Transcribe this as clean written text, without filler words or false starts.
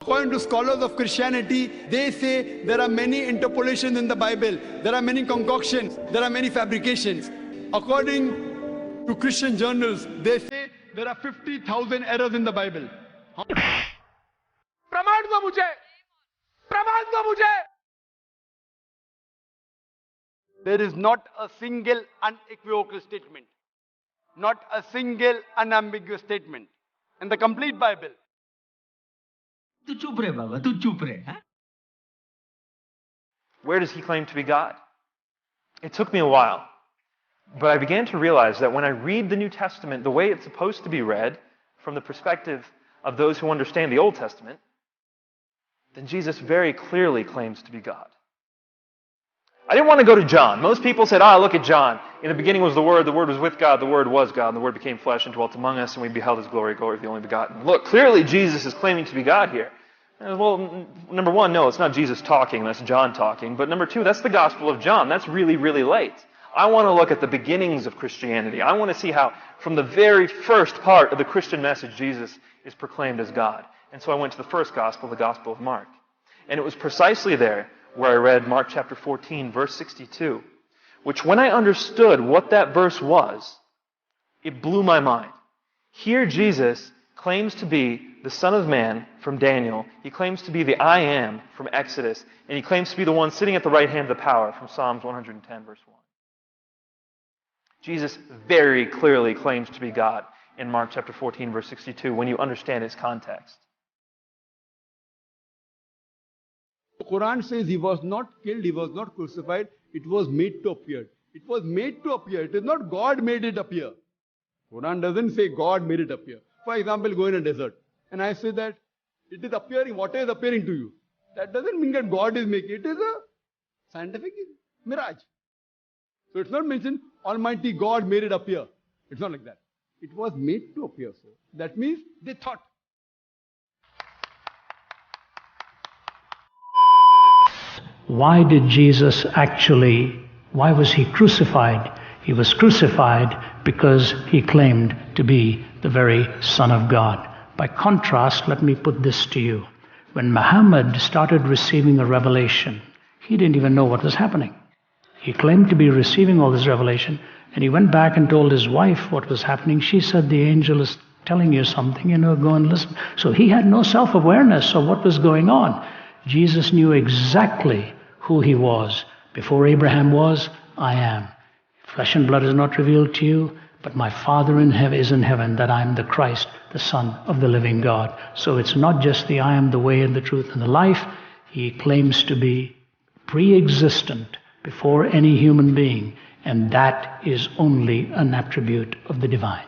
According to scholars of Christianity, they say there are many interpolations in the Bible, there are many concoctions, there are many fabrications. According to Christian journals, they say there are 50,000 errors in the Bible. प्रमाण दो मुझे, प्रमाण दो मुझे. There is not a single unequivocal statement, not a single unambiguous statement in the complete Bible. तू चुप रे बाबा, तू चुप रे. Where does he claim to be God? It took me a while, but I began to realize that when I read the New Testament the way it's supposed to be read, from the perspective of those who understand the Old Testament, then Jesus very clearly claims to be God. I didn't want to go to John. Most people said, look at John. In the beginning was the Word was with God, the Word was God, and the Word became flesh and dwelt among us, and we beheld His glory, glory of the only begotten. Look, clearly Jesus is claiming to be God here. Well, number one, no, it's not Jesus talking, that's John talking. But number two, that's the Gospel of John. That's really, really late. I want to look at the beginnings of Christianity. I want to see how, from the very first part of the Christian message, Jesus is proclaimed as God. And so I went to the first Gospel, the Gospel of Mark. And it was precisely there where I read Mark chapter 14, verse 62, which when I understood what that verse was, it blew my mind. Here Jesus claims to be the Son of Man from Daniel. He claims to be the I Am from Exodus. And he claims to be the one sitting at the right hand of the power from Psalms 110, verse 1. Jesus very clearly claims to be God in Mark chapter 14, verse 62, when you understand its context. The Quran says he was not killed, he was not crucified, it was made to appear. It was made to appear. It is not God made it appear. Quran doesn't say God made it appear. For example, go in a desert and I say that it is appearing, water is appearing to you. That doesn't mean that God is making it. It is a scientific mirage. So it's not mentioned Almighty God made it appear. It's not like that. It was made to appear so. That means they thought. Why did Jesus why was he crucified? He was crucified because he claimed to be the very Son of God. By contrast, let me put this to you. When Muhammad started receiving a revelation, he didn't even know what was happening. He claimed to be receiving all this revelation, and he went back and told his wife what was happening. She said, the angel is telling you something, go and listen. So he had no self-awareness of what was going on. Jesus knew exactly who he was. Before Abraham was, I am. Flesh and blood is not revealed to you, but my Father in heaven is in heaven, that I am the Christ, the Son of the living God. So it's not just the I am the way and the truth and the life. He claims to be pre-existent before any human being, and that is only an attribute of the divine.